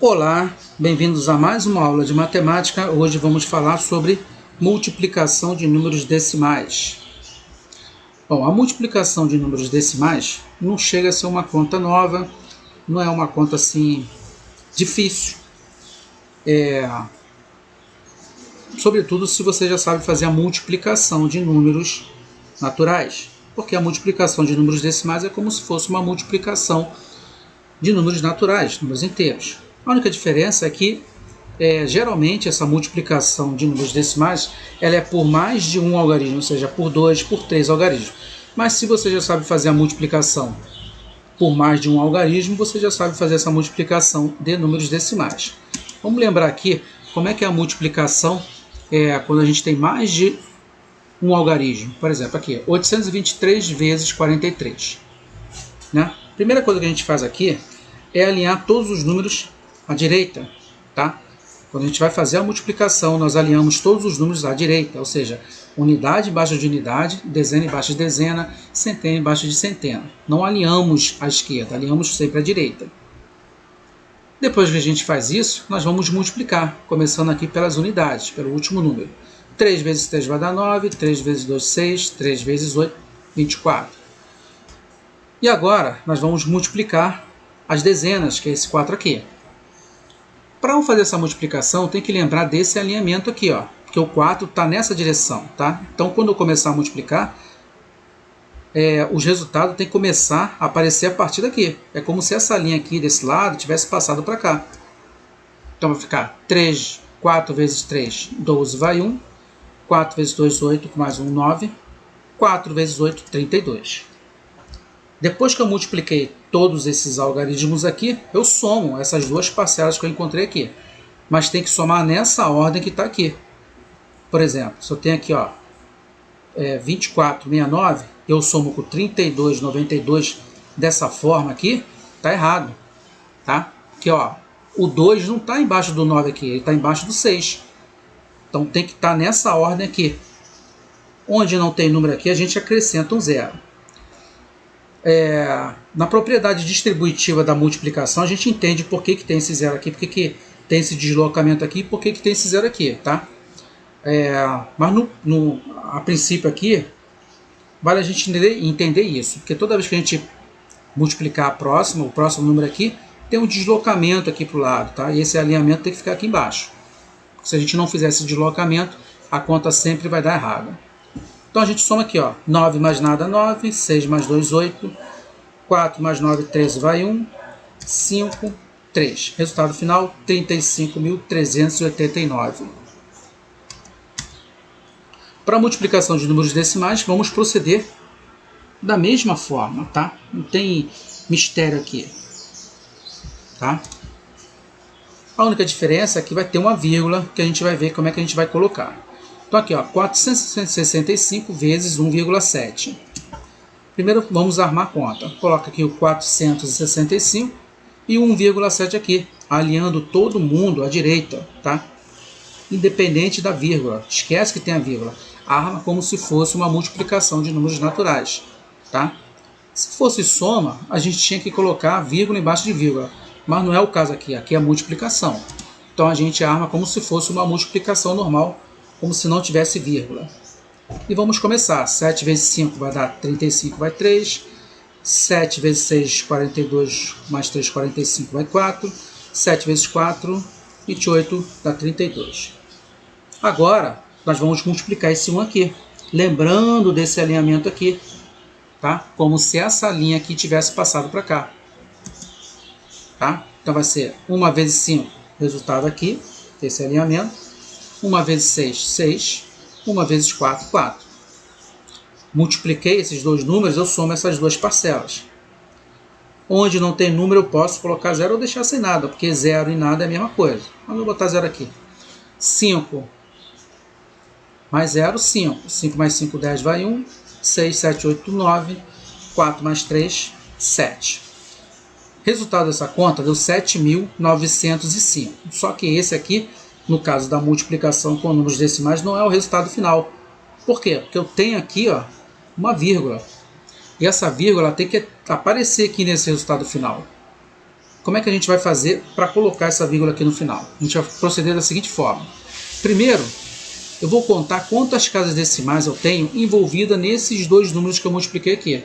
Olá, bem-vindos a mais uma aula de matemática. Hoje vamos falar sobre multiplicação de números decimais. Bom, a multiplicação de números decimais não chega a ser uma conta nova, não é uma conta assim difícil. Sobretudo se você já sabe fazer a multiplicação de números naturais, porque a multiplicação de números decimais é como se fosse uma multiplicação de números naturais, números inteiros. A única diferença é que geralmente essa multiplicação de números decimais ela é por mais de um algarismo, ou seja, por 2, por 3 algarismos. Mas se você já sabe fazer a multiplicação por mais de um algarismo, você já sabe fazer essa multiplicação de números decimais. Vamos lembrar aqui como é que é a multiplicação quando a gente tem mais de um algarismo. Por exemplo, aqui, 823 vezes 43. Né? A primeira coisa que a gente faz aqui é alinhar todos os números à direita. Tá? Quando a gente vai fazer a multiplicação, nós alinhamos todos os números à direita, ou seja, unidade embaixo de unidade, dezena embaixo de dezena, centena embaixo de centena. Não alinhamos à esquerda, alinhamos sempre à direita. Depois que a gente faz isso, nós vamos multiplicar, começando aqui pelas unidades, pelo último número. 3 vezes 3 vai dar 9, 3 vezes 2, 6, 3 vezes 8, 24. E agora, nós vamos multiplicar as dezenas, que é esse 4 aqui. Para fazer essa multiplicação, tem que lembrar desse alinhamento aqui, ó, porque o 4 está nessa direção, tá? Então, quando eu começar a multiplicar, os resultados têm que começar a aparecer a partir daqui. É como se essa linha aqui desse lado tivesse passado para cá. Então, vai ficar 4 vezes 3, 12 vai 1. 4 vezes 2, 8, com mais 1, 9. 4 vezes 8, 32. Depois que eu multipliquei todos esses algarismos aqui, eu somo essas duas parcelas que eu encontrei aqui. Mas tem que somar nessa ordem que está aqui. Por exemplo, se eu tenho aqui 24,69, eu somo com 32,92 dessa forma aqui, está errado. Tá? Porque o 2 não está embaixo do 9 aqui, ele está embaixo do 6. Então tem que estar nessa ordem aqui. Onde não tem número aqui, a gente acrescenta um zero. Na propriedade distributiva da multiplicação, a gente entende por que tem esse zero aqui, por que tem esse deslocamento aqui, por que tem esse zero aqui, tá? Mas a princípio aqui, vale a gente entender isso, porque toda vez que a gente multiplicar o próximo número aqui, tem um deslocamento aqui para o lado, tá? E esse alinhamento tem que ficar aqui embaixo. Se a gente não fizer esse deslocamento, a conta sempre vai dar errado. Então a gente soma aqui, 9 mais nada, 9, 6 mais 2, 8, 4 mais 9, 13 vai 1, 5, 3. Resultado final, 35.389. Para a multiplicação de números decimais, vamos proceder da mesma forma, tá? Não tem mistério aqui, tá? A única diferença é que vai ter uma vírgula, que a gente vai ver como é que a gente vai colocar. Então aqui, 465 vezes 1,7. Primeiro vamos armar a conta. Coloca aqui o 465 e 1,7 aqui, alinhando todo mundo à direita, tá? Independente da vírgula. Esquece que tem a vírgula. Arma como se fosse uma multiplicação de números naturais, tá? Se fosse soma, a gente tinha que colocar a vírgula embaixo de vírgula. Mas não é o caso aqui. Aqui é a multiplicação. Então a gente arma como se fosse uma multiplicação normal, como se não tivesse vírgula. E vamos começar. 7 vezes 5 vai dar 35, vai 3. 7 vezes 6, 42, mais 3, 45, vai 4. 7 vezes 4, 28, dá 32. Agora, nós vamos multiplicar esse 1 aqui. Lembrando desse alinhamento aqui, tá? Como se essa linha aqui tivesse passado para cá. Tá? Então vai ser 1 vezes 5, resultado aqui, esse alinhamento. 1 vezes 6, 6. 1 vezes 4, 4. Multipliquei esses dois números, eu somo essas duas parcelas. Onde não tem número, eu posso colocar zero ou deixar sem nada, porque zero e nada é a mesma coisa. Mas eu vou botar zero aqui. 5 mais 0, 5. 5 mais 5, 10 vai 1. 6, 7, 8, 9. 4 mais 3, 7. Resultado dessa conta deu 7.905. Só que esse aqui, no caso da multiplicação com números decimais, não é o resultado final. Por quê? Porque eu tenho aqui uma vírgula. E essa vírgula tem que aparecer aqui nesse resultado final. como é que a gente vai fazer para colocar essa vírgula aqui no final? A gente vai proceder da seguinte forma. Primeiro, eu vou contar quantas casas decimais eu tenho envolvida nesses dois números que eu multipliquei aqui.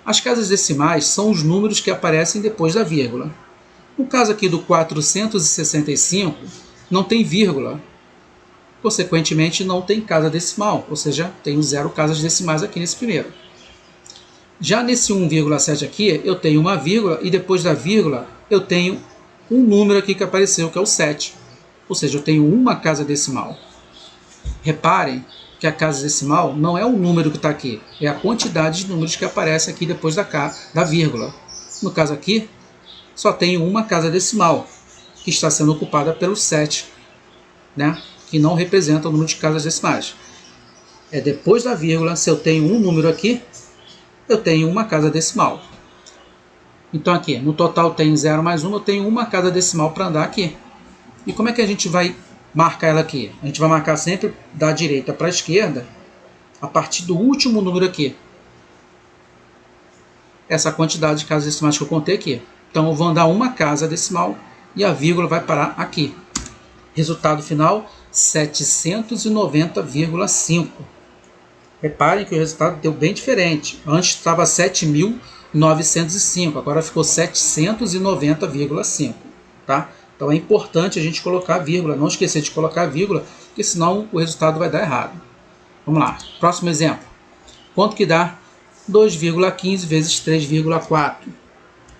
As casas decimais são os números que aparecem depois da vírgula. No caso aqui do 465, não tem vírgula. Consequentemente, não tem casa decimal, ou seja, tenho 0 casas decimais aqui nesse primeiro. Já nesse 1,7 aqui, eu tenho uma vírgula e depois da vírgula eu tenho um número aqui que apareceu, que é o 7. Ou seja, eu tenho uma casa decimal. Reparem que a casa decimal não é o número que está aqui, é a quantidade de números que aparece aqui depois da vírgula. No caso aqui, só tenho uma casa decimal, que está sendo ocupada pelo 7, né? Que não representa o número de casas decimais. É depois da vírgula, se eu tenho um número aqui, eu tenho uma casa decimal. Então aqui, no total tem 0 mais 1, eu tenho uma casa decimal para andar aqui. E como é que a gente vai marcar ela aqui? A gente vai marcar sempre da direita para a esquerda, a partir do último número aqui. Essa quantidade de casas decimais que eu contei aqui. Então eu vou andar uma casa decimal e a vírgula vai parar aqui. Resultado final, 790,5. Reparem que o resultado deu bem diferente. Antes estava 7.905, agora ficou 790,5. Tá? Então é importante a gente colocar a vírgula, não esquecer de colocar a vírgula, porque senão o resultado vai dar errado. Vamos lá, próximo exemplo. Quanto que dá 2,15 vezes 3,4?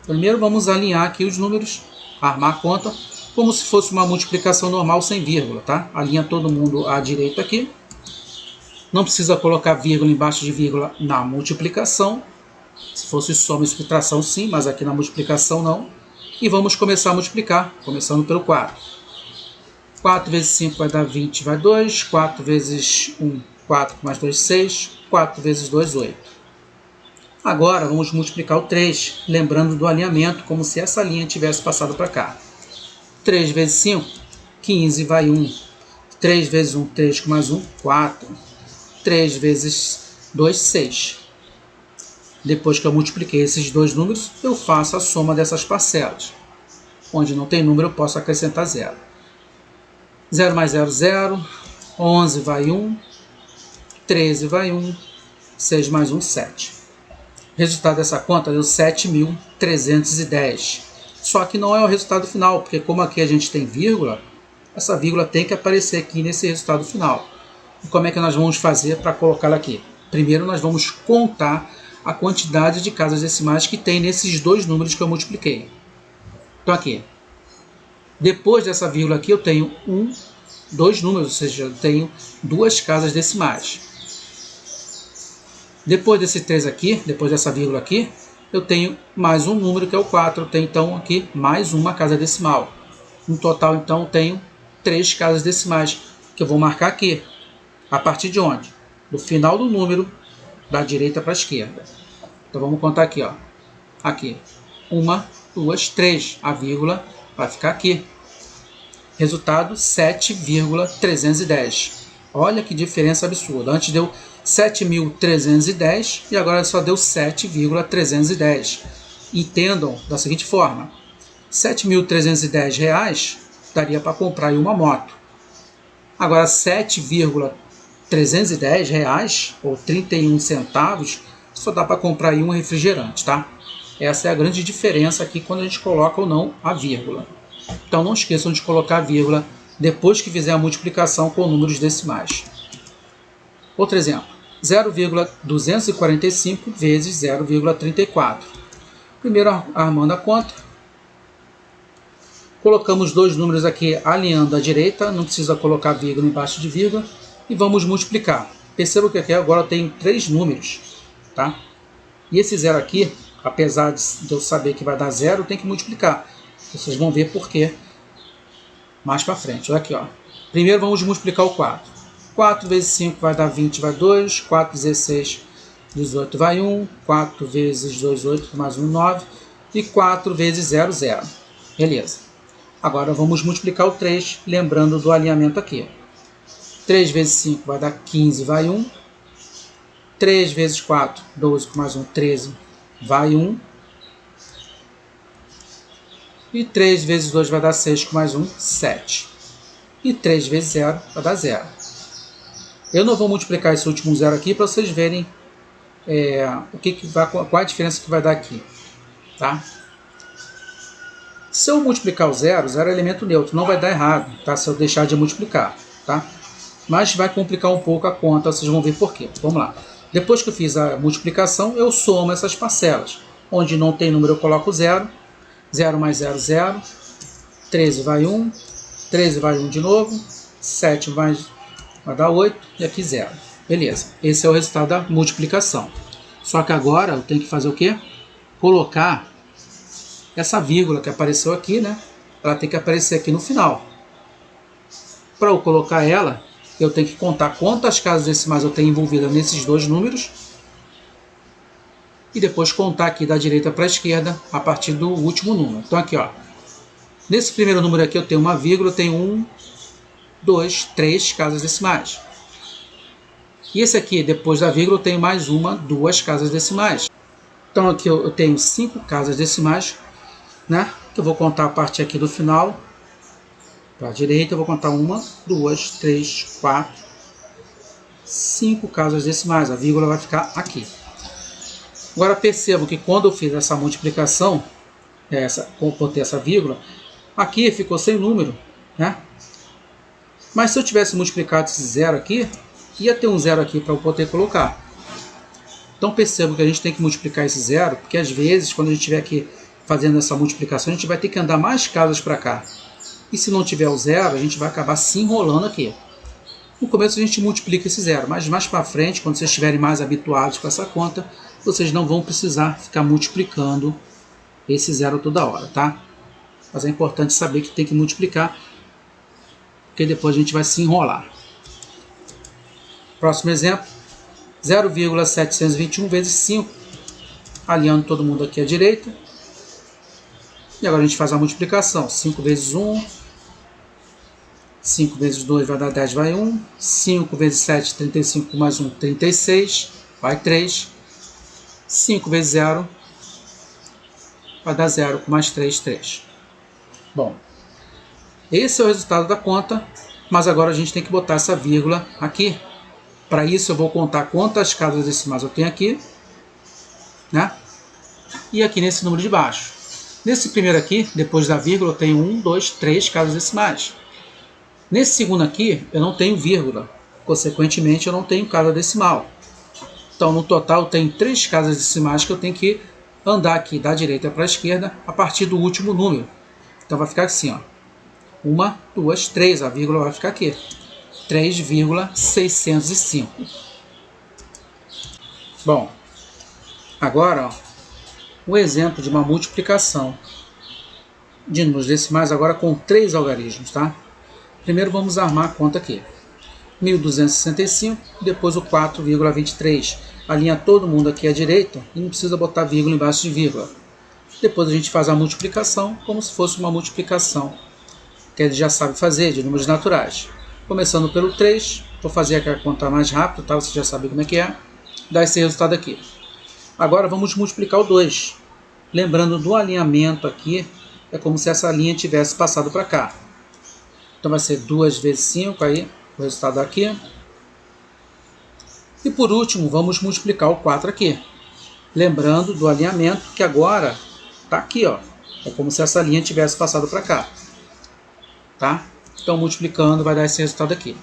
Primeiro vamos alinhar aqui os números, armar a conta, como se fosse uma multiplicação normal sem vírgula, tá? Alinha todo mundo à direita aqui. Não precisa colocar vírgula embaixo de vírgula na multiplicação. Se fosse soma e subtração, sim, mas aqui na multiplicação não. E vamos começar a multiplicar, começando pelo 4. 4 vezes 5 vai dar 20, vai 2. 4 vezes 1, 4 mais 2, 6. 4 vezes 2, 8. Agora vamos multiplicar o 3, lembrando do alinhamento, como se essa linha tivesse passado para cá. 3 vezes 5, 15, vai 1. 3 vezes 1, 3 mais 1, 4. 3 vezes 2, 6. Depois que eu multipliquei esses dois números, eu faço a soma dessas parcelas. Onde não tem número, eu posso acrescentar 0. 0 mais 0, 0. 11 vai 1. 13 vai 1. 6 mais 1, 7. O resultado dessa conta deu 7.310. Só que não é o resultado final, porque como aqui a gente tem vírgula, essa vírgula tem que aparecer aqui nesse resultado final. E como é que nós vamos fazer para colocá-la aqui? Primeiro nós vamos contar a quantidade de casas decimais que tem nesses dois números que eu multipliquei. Então aqui, depois dessa vírgula aqui eu tenho dois números, ou seja, eu tenho duas casas decimais. Depois desse 3 aqui, depois dessa vírgula aqui, eu tenho mais um número que é o 4. Eu tenho então aqui mais uma casa decimal. No total então eu tenho 3 casas decimais que eu vou marcar aqui. A partir de onde? Do final do número, da direita para a esquerda. Então vamos contar aqui, ó. Aqui. 1, 2, 3. A vírgula vai ficar aqui. Resultado 7,310. Olha que diferença absurda. Antes deu 7.310 e agora só deu 7,310. Entendam da seguinte forma: R$ 7.310 daria para comprar uma moto. Agora 7,310 reais ou 31 centavos só dá para comprar um refrigerante, tá? Essa é a grande diferença aqui quando a gente coloca ou não a vírgula. Então não esqueçam de colocar a vírgula depois que fizer a multiplicação com números decimais. Outro exemplo, 0,245 vezes 0,34. Primeiro armando a conta. Colocamos dois números aqui alinhando à direita, não precisa colocar vírgula embaixo de vírgula. E vamos multiplicar. Perceba que aqui agora eu tenho 3 números. Tá? E esse 0 aqui, apesar de eu saber que vai dar 0, tem que multiplicar. Vocês vão ver por quê mais para frente. Olha aqui, ó. Primeiro vamos multiplicar o 4. 4 vezes 5 vai dar 20, vai 2. 4 vezes 6, 18, vai 1. 4 vezes 2, 8, mais 1, 9. E 4 vezes 0, 0. Beleza. Agora vamos multiplicar o 3, lembrando do alinhamento aqui. 3 vezes 5 vai dar 15, vai 1. 3 vezes 4, 12, mais 1, 13, vai 1. E 3 vezes 2 vai dar 6, com mais 1, 7. E 3 vezes 0 vai dar 0. Eu não vou multiplicar esse último 0 aqui para vocês verem qual a diferença que vai dar aqui. Tá? Se eu multiplicar o 0, 0 é elemento neutro, não vai dar errado, tá? Se eu deixar de multiplicar. Tá? Mas vai complicar um pouco a conta, vocês vão ver por quê. Vamos lá. Depois que eu fiz a multiplicação, eu somo essas parcelas. Onde não tem número, eu coloco 0. 0 mais 0, 0. 13 vai 1. 13 vai 1 de novo. 7 vai dar 8. E aqui 0. Beleza. Esse é o resultado da multiplicação. Só que agora eu tenho que fazer o quê? Colocar essa vírgula que apareceu aqui, né? Ela tem que aparecer aqui no final. Para eu colocar ela, eu tenho que contar quantas casas decimais eu tenho envolvida nesses dois números e depois contar aqui da direita para a esquerda a partir do último número. Então aqui, ó, nesse primeiro número aqui eu tenho uma vírgula, eu tenho 1, 2, 3 casas decimais. E esse aqui, depois da vírgula, eu tenho mais uma, 2 casas decimais. Então aqui eu tenho 5 casas decimais, né? Que eu vou contar a partir aqui do final. Para a direita eu vou contar 1, 2, 3, 4, 5 casas decimais. A vírgula vai ficar aqui. Agora percebam que quando eu fiz essa multiplicação, botei essa vírgula, aqui ficou sem número, né? Mas se eu tivesse multiplicado esse 0 aqui, ia ter um 0 aqui para eu poder colocar. Então percebam que a gente tem que multiplicar esse 0, porque às vezes quando a gente estiver aqui fazendo essa multiplicação, a gente vai ter que andar mais casas para cá. E se não tiver o 0, a gente vai acabar se enrolando aqui. No começo a gente multiplica esse 0, mas mais para frente, quando vocês estiverem mais habituados com essa conta, vocês não vão precisar ficar multiplicando esse 0 toda hora, tá? Mas é importante saber que tem que multiplicar, porque depois a gente vai se enrolar. Próximo exemplo, 0,721 vezes 5, alinhando todo mundo aqui à direita. E agora a gente faz a multiplicação, 5 vezes 1, 5 vezes 2 vai dar 10, vai 1, 5 vezes 7, 35, mais 1, 36, vai 3, 5 vezes 0 vai dar 0, com mais 3, 3. Bom, esse é o resultado da conta, mas agora a gente tem que botar essa vírgula aqui. Para isso eu vou contar quantas casas decimais eu tenho aqui, né? E aqui nesse número de baixo. Nesse primeiro aqui, depois da vírgula, eu tenho 1, 2, 3 casas decimais. Nesse segundo aqui, eu não tenho vírgula. Consequentemente, eu não tenho casa decimal. Então, no total, eu tenho 3 casas decimais que eu tenho que andar aqui da direita para a esquerda a partir do último número. Então, vai ficar assim, ó. 1, 2, 3. A vírgula vai ficar aqui. 3,605. Bom, agora, ó, um exemplo de uma multiplicação de números decimais agora com 3 algarismos, tá? Primeiro vamos armar a conta aqui. 1.265, depois o 4,23. Alinha todo mundo aqui à direita e não precisa botar vírgula embaixo de vírgula. Depois a gente faz a multiplicação como se fosse uma multiplicação que ele já sabe fazer, de números naturais. Começando pelo 3, vou fazer aqui a conta mais rápido, tá? Você já sabe como é que é. Dá esse resultado aqui. Agora vamos multiplicar o 2. Lembrando do alinhamento aqui, é como se essa linha tivesse passado para cá. Então vai ser 2 vezes 5, aí o resultado aqui. E por último, vamos multiplicar o 4 aqui. Lembrando do alinhamento que agora está aqui, ó. É como se essa linha tivesse passado para cá. Tá? Então multiplicando vai dar esse resultado aqui.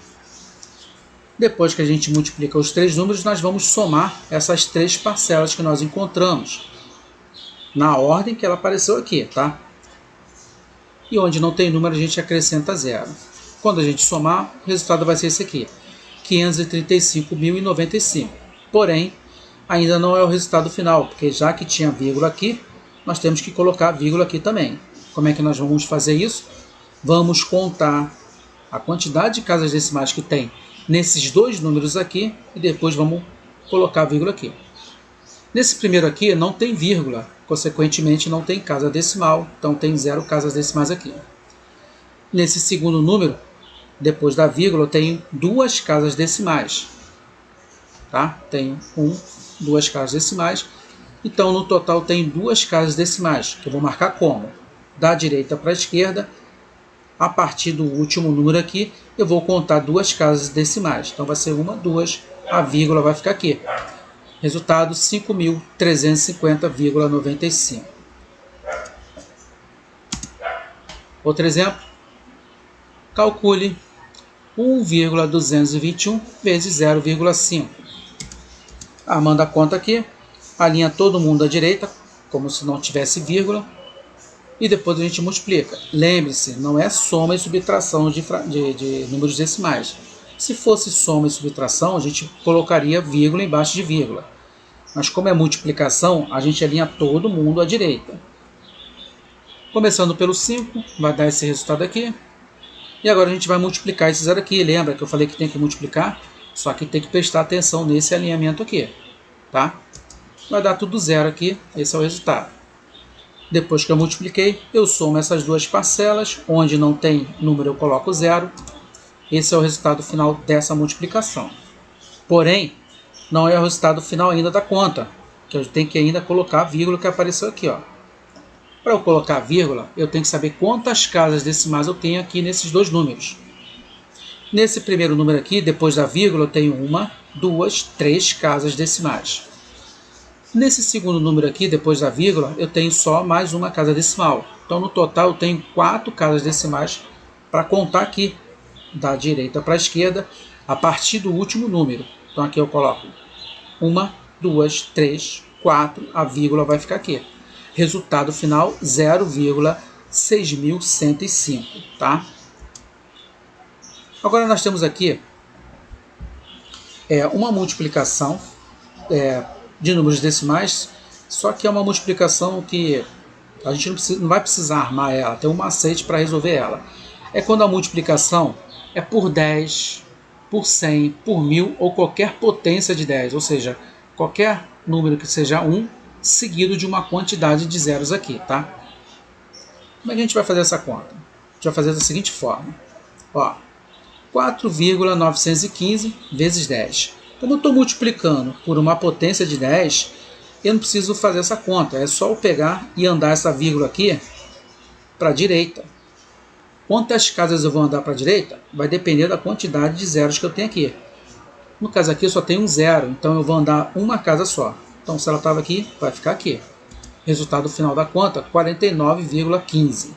Depois que a gente multiplica os 3 números, nós vamos somar essas 3 parcelas que nós encontramos na ordem que ela apareceu aqui, tá? E onde não tem número, a gente acrescenta 0. Quando a gente somar, o resultado vai ser esse aqui, 535.095. Porém, ainda não é o resultado final, porque já que tinha vírgula aqui, nós temos que colocar vírgula aqui também. Como é que nós vamos fazer isso? Vamos contar a quantidade de casas decimais que tem nesses 2 números aqui e depois vamos colocar a vírgula aqui. Nesse primeiro aqui não tem vírgula, consequentemente não tem casa decimal, então tem 0 casas decimais aqui. Nesse segundo número, depois da vírgula, eu tenho 2 casas decimais. Tá? Tenho 2 casas decimais. Então, no total, tem 2 casas decimais, que eu vou marcar como? da direita para a esquerda. A partir do último número aqui, eu vou contar duas casas decimais. Então vai ser 1, 2, a vírgula vai ficar aqui. Resultado 5.350,95. Outro exemplo. Calcule 1,221 vezes 0,5. Armando a conta aqui, alinha todo mundo à direita, como se não tivesse vírgula, e depois a gente multiplica. Lembre-se, não é soma e subtração de números decimais. Se fosse soma e subtração, a gente colocaria vírgula embaixo de vírgula. Mas como é multiplicação, a gente alinha todo mundo à direita. Começando pelo 5, vai dar esse resultado aqui. E agora a gente vai multiplicar esse zero aqui. Lembra que eu falei que tem que multiplicar? Só que tem que prestar atenção nesse alinhamento aqui. Tá? Vai dar tudo zero aqui. Esse é o resultado. Depois que eu multipliquei, eu somo essas duas parcelas. Onde não tem número, eu coloco zero. Esse é o resultado final dessa multiplicação. Porém, não é o resultado final ainda da conta. Que eu tenho que ainda colocar a vírgula que apareceu aqui. Para eu colocar a vírgula, eu tenho que saber quantas casas decimais eu tenho aqui nesses dois números. Nesse primeiro número aqui, depois da vírgula, eu tenho 1, 2, 3 casas decimais. Nesse segundo número aqui, depois da vírgula, eu tenho só mais uma casa decimal. Então, no total, eu tenho 4 casas decimais para contar aqui, da direita para a esquerda, a partir do último número. Então, aqui eu coloco 1, 2, 3, 4, a vírgula vai ficar aqui. Resultado final, 0,6105, tá? Agora nós temos aqui uma multiplicação de números decimais, só que é uma multiplicação que a gente não vai precisar armar ela, tem um macete para resolver ela. É quando a multiplicação é por 10, por 100, por 1000 ou qualquer potência de 10, ou seja, qualquer número que seja 1 seguido de uma quantidade de zeros aqui, tá? Como é que a gente vai fazer essa conta? A gente vai fazer da seguinte forma. 4,915 vezes 10. Como eu estou multiplicando por uma potência de 10, eu não preciso fazer essa conta. É só eu pegar e andar essa vírgula aqui para a direita. Quantas casas eu vou andar para a direita? Vai depender da quantidade de zeros que eu tenho aqui. No caso aqui eu só tenho um zero, então eu vou andar uma casa só. Então se ela estava aqui, vai ficar aqui. Resultado final da conta, 49,15.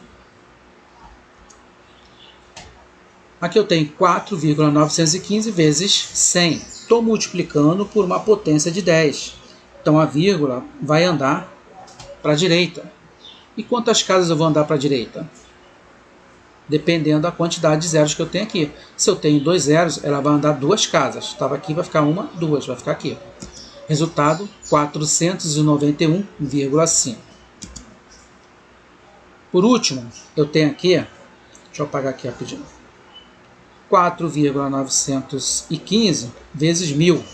Aqui eu tenho 4,915 vezes 100. Estou multiplicando por uma potência de 10. Então a vírgula vai andar para a direita. E quantas casas eu vou andar para a direita? Dependendo da quantidade de zeros que eu tenho aqui. Se eu tenho 2 zeros, ela vai andar 2 casas. Estava aqui, vai ficar 1, 2, vai ficar aqui. Resultado, 491,5. Por último, eu tenho aqui, deixa eu apagar aqui rapidinho, 4,915 vezes 1000.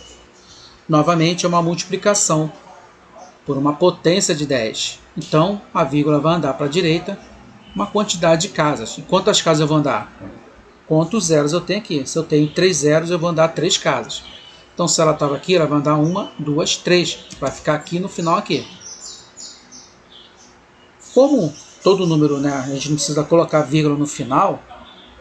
Novamente é uma multiplicação por uma potência de 10. Então, a vírgula vai andar para a direita, uma quantidade de casas. E quantas casas eu vou andar? Quantos zeros eu tenho aqui? Se eu tenho 3 zeros, eu vou andar 3 casas. Então, se ela estava aqui, ela vai andar 1, 2, 3. Vai ficar aqui no final aqui. Como todo número, né, a gente não precisa colocar vírgula no final,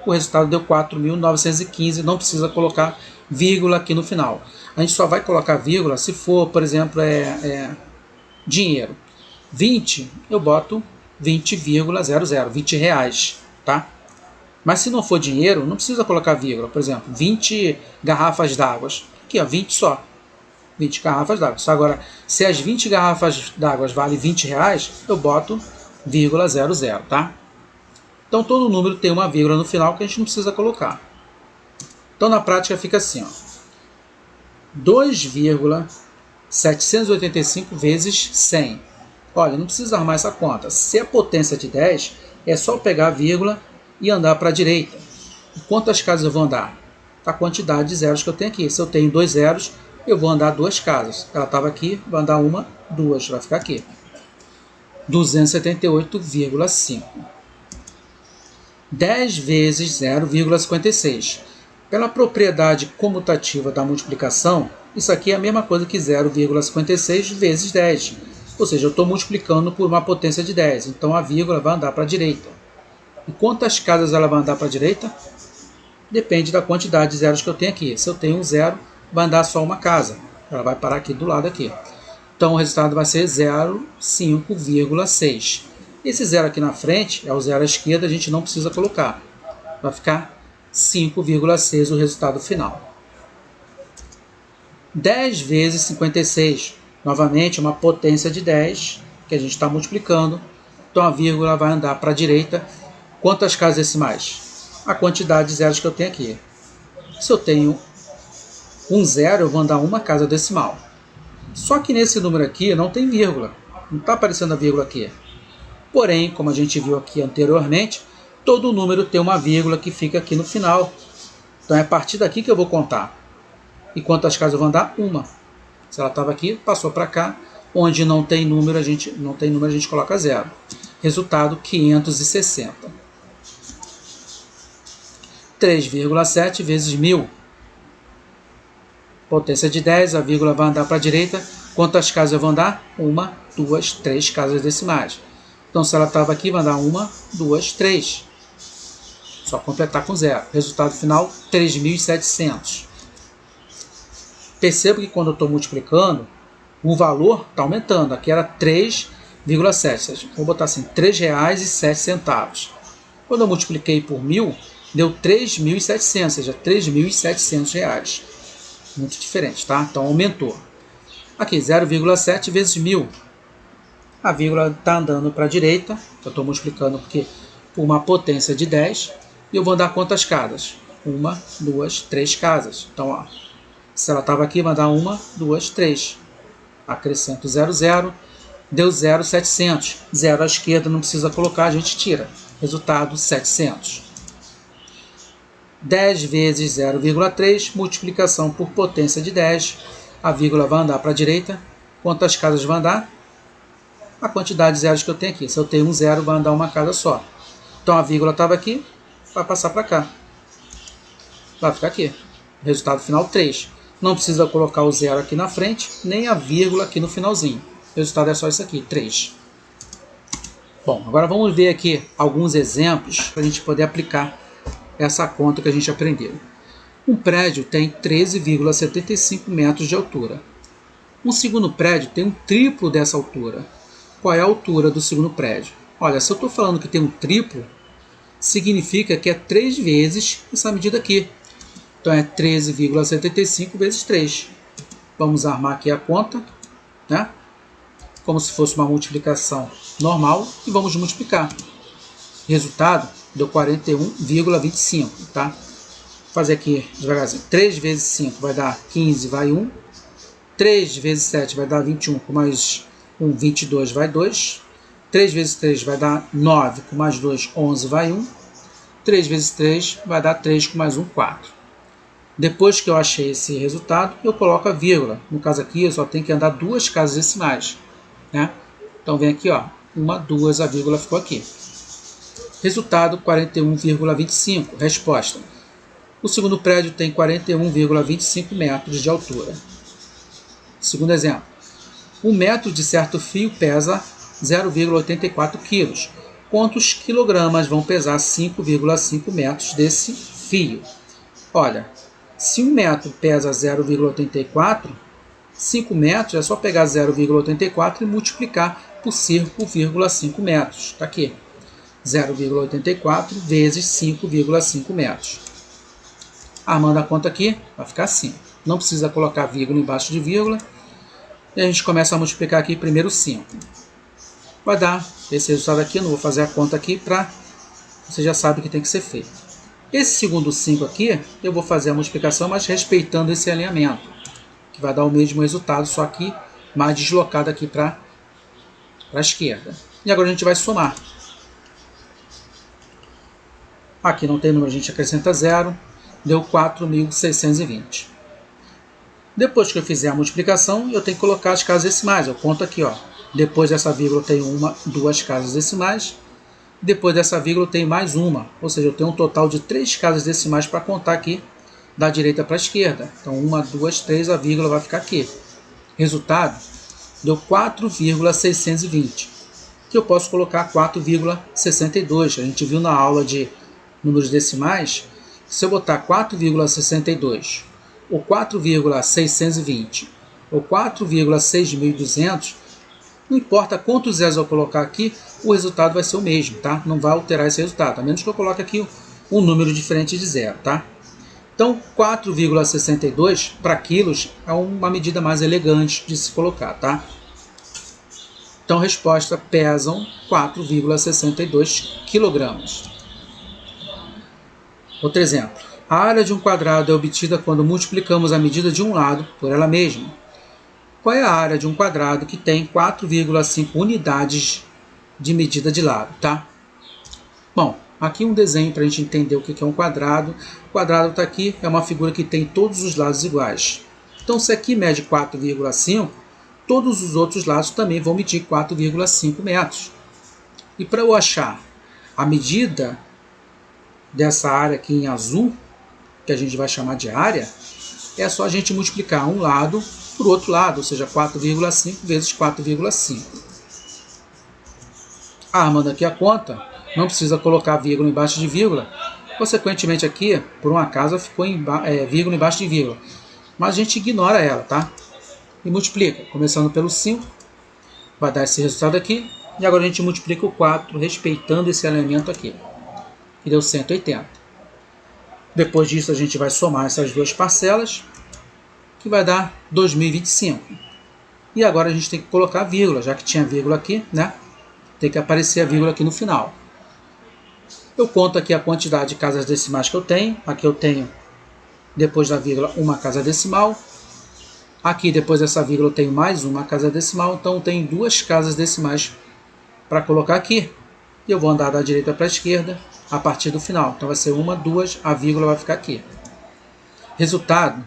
o resultado deu 4.915. Não precisa colocar vírgula aqui no final. A gente só vai colocar vírgula se for, por exemplo, dinheiro. 20, eu boto 20,00, 20 reais, tá? Mas se não for dinheiro, não precisa colocar vírgula. Por exemplo, 20 garrafas d'água. Aqui, ó, 20 só. 20 garrafas d'água. Agora, se as 20 garrafas d'água valem 20 reais, eu boto vírgula 00, tá? Então, todo número tem uma vírgula no final que a gente não precisa colocar. Então, na prática, fica assim, ó. 2,785 vezes 100. Olha, não precisa armar essa conta. Se a potência é de 10, é só pegar a vírgula e andar para a direita. E quantas casas eu vou andar? A quantidade de zeros que eu tenho aqui. Se eu tenho 2 zeros, eu vou andar 2 casas. Ela estava aqui, vou andar 1, 2, vai ficar aqui. 278,5. 10 vezes 0,56. Pela propriedade comutativa da multiplicação, isso aqui é a mesma coisa que 0,56 vezes 10. Ou seja, eu estou multiplicando por uma potência de 10. Então a vírgula vai andar para a direita. E quantas casas ela vai andar para a direita? Depende da quantidade de zeros que eu tenho aqui. Se eu tenho um zero, vai andar só uma casa. Ela vai parar aqui do lado aqui. Então o resultado vai ser 0,5,6. Esse zero aqui na frente é o zero à esquerda, a gente não precisa colocar. Vai ficar 5,6 o resultado final. 10 vezes 56. Novamente, uma potência de 10, que a gente está multiplicando. Então a vírgula vai andar para a direita. Quantas casas decimais? A quantidade de zeros que eu tenho aqui. Se eu tenho um zero, eu vou andar uma casa decimal. Só que nesse número aqui não tem vírgula. Não está aparecendo a vírgula aqui. Porém, como a gente viu aqui anteriormente, todo número tem uma vírgula que fica aqui no final. Então é a partir daqui que eu vou contar. E quantas casas eu vou andar? Uma. Se ela estava aqui, passou para cá. Onde não tem número, a gente coloca zero. Resultado, 560. 3,7 vezes 1000. Potência de 10, a vírgula vai andar para a direita. Quantas casas eu vou andar? 1, 2, 3 casas decimais. Então, se ela estava aqui, vai andar 1, 2, 3. Só completar com zero. Resultado final, 3.700. Perceba que quando eu estou multiplicando, o valor está aumentando. Aqui era 3,7. Vou botar assim, R$ 3,07. Quando eu multipliquei por 1000, deu 3.700, ou seja, R$ 3.700. Muito diferente, tá? Então aumentou. Aqui, 0,7 vezes 1000. A vírgula está andando para a direita. Eu estou multiplicando porque por uma potência de 10. E eu vou dar quantas casas? 1, 2, 3 casas. Então, ó, se ela estava aqui, vai dar 1, 2, 3. Acrescento 0, 0. Deu 0,700. 0 à esquerda, não precisa colocar, a gente tira. Resultado, 700. 10 vezes 0,3, multiplicação por potência de 10. A vírgula vai andar para a direita. Quantas casas vai andar? A quantidade de zeros que eu tenho aqui. Se eu tenho um zero, vai andar uma casa só. Então a vírgula estava aqui, vai passar para cá. Vai ficar aqui. Resultado final, 3. Não precisa colocar o zero aqui na frente, nem a vírgula aqui no finalzinho. O resultado é só isso aqui, 3. Bom, agora vamos ver aqui alguns exemplos para a gente poder aplicar essa conta que a gente aprendeu. Um prédio tem 13,75 metros de altura. Um segundo prédio tem um triplo dessa altura. Qual é a altura do segundo prédio? Olha, se eu estou falando que tem um triplo, significa que é 3 vezes essa medida aqui. Então é 13,75 vezes 3. Vamos armar aqui a conta, né? Como se fosse uma multiplicação normal, e vamos multiplicar. Resultado deu 41,25, tá? Vou fazer aqui devagarzinho. 3 vezes 5 vai dar 15, vai 1. 3 vezes 7 vai dar 21, com mais 1, 22, vai 2. 3 vezes 3 vai dar 9, com mais 2, 11, vai 1. 3 vezes 3 vai dar 3, com mais 1, 4. Depois que eu achei esse resultado, eu coloco a vírgula. No caso aqui, eu só tenho que andar 2 casas decimais, né? Então vem aqui, ó, 1, 2, a vírgula ficou aqui. Resultado, 41,25. Resposta. O segundo prédio tem 41,25 metros de altura. Segundo exemplo. Um metro de certo fio pesa 0,84 kg. Quantos quilogramas vão pesar 5,5 metros desse fio? Olha, se um metro pesa 0,84, 5 metros é só pegar 0,84 e multiplicar por 5,5 metros. Está aqui. 0,84 vezes 5,5 metros. Armando a conta aqui, vai ficar assim. Não precisa colocar vírgula embaixo de vírgula. E a gente começa a multiplicar aqui primeiro 5. Vai dar esse resultado aqui. Eu não vou fazer a conta aqui para você já sabe que tem que ser feito. Esse segundo 5 aqui, eu vou fazer a multiplicação, mas respeitando esse alinhamento, que vai dar o mesmo resultado, só que mais deslocado aqui para a esquerda. E agora a gente vai somar. Aqui não tem número, a gente acrescenta 0, deu 4.620. Depois que eu fizer a multiplicação, eu tenho que colocar as casas decimais. Eu conto aqui, ó. Depois dessa vírgula eu tenho 1, 2 casas decimais. Depois dessa vírgula eu tenho mais uma. Ou seja, eu tenho um total de 3 casas decimais para contar aqui, da direita para a esquerda. Então 1, 2, 3, a vírgula vai ficar aqui. Resultado, deu 4,620, que eu posso colocar 4,62. A gente viu na aula de números decimais, se eu botar 4,62, ou 4,620, ou 4,6200, não importa quantos zeros eu colocar aqui, o resultado vai ser o mesmo, tá? Não vai alterar esse resultado, a menos que eu coloque aqui um número diferente de zero, tá? Então, 4,62 para quilos é uma medida mais elegante de se colocar, tá? Então, resposta, pesam 4,62 quilogramas. Outro exemplo. A área de um quadrado é obtida quando multiplicamos a medida de um lado por ela mesma. Qual é a área de um quadrado que tem 4,5 unidades de medida de lado, tá? Bom, aqui um desenho para a gente entender o que é um quadrado. O quadrado está aqui, é uma figura que tem todos os lados iguais. Então, se aqui mede 4,5, todos os outros lados também vão medir 4,5 metros. E para eu achar a medida dessa área aqui em azul, que a gente vai chamar de área, é só a gente multiplicar um lado por outro lado, ou seja, 4,5 vezes 4,5. Armando aqui a conta, não precisa colocar vírgula embaixo de vírgula. Consequentemente aqui, por um acaso, ficou vírgula embaixo de vírgula. Mas a gente ignora ela, tá? E multiplica, começando pelo 5, vai dar esse resultado aqui. E agora a gente multiplica o 4, respeitando esse elemento aqui, que deu 180. Depois disso a gente vai somar essas duas parcelas, que vai dar 2025. E agora a gente tem que colocar a vírgula, já que tinha vírgula aqui, né? Tem que aparecer a vírgula aqui no final. Eu conto aqui a quantidade de casas decimais que eu tenho. Aqui eu tenho, depois da vírgula, uma casa decimal. Aqui, depois dessa vírgula, eu tenho mais uma casa decimal. Então, eu tenho duas casas decimais para colocar aqui. E eu vou andar da direita para a esquerda a partir do final. Então, vai ser uma, duas, a vírgula vai ficar aqui. Resultado,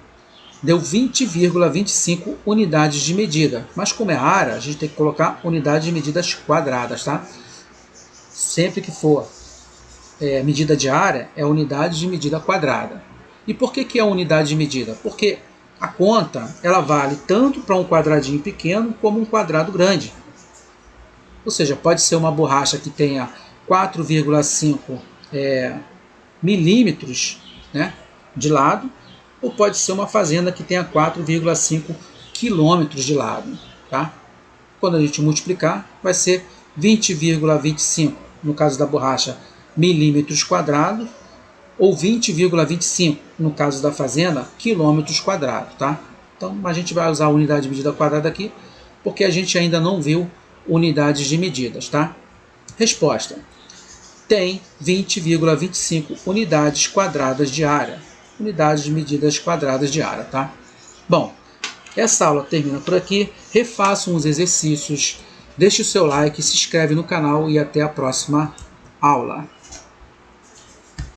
deu 20,25 unidades de medida. Mas como é área, a gente tem que colocar unidades de medidas quadradas, tá? Sempre que for medida de área, é unidade de medida quadrada. E por que é unidade de medida? Porque a conta ela vale tanto para um quadradinho pequeno como um quadrado grande. Ou seja, pode ser uma borracha que tenha 4,5 milímetros, né, de lado, ou pode ser uma fazenda que tenha 4,5 quilômetros de lado. Tá? Quando a gente multiplicar, vai ser 20,25, no caso da borracha, milímetros quadrados, ou 20,25, no caso da fazenda, quilômetros quadrados. Tá? Então, a gente vai usar a unidade de medida quadrada aqui, porque a gente ainda não viu unidades de medidas. Tá? Resposta. Tem 20,25 unidades quadradas de área. Unidades de medidas quadradas de área. Tá? Bom, essa aula termina por aqui. Refaça uns exercícios, deixe o seu like, se inscreve no canal e até a próxima aula.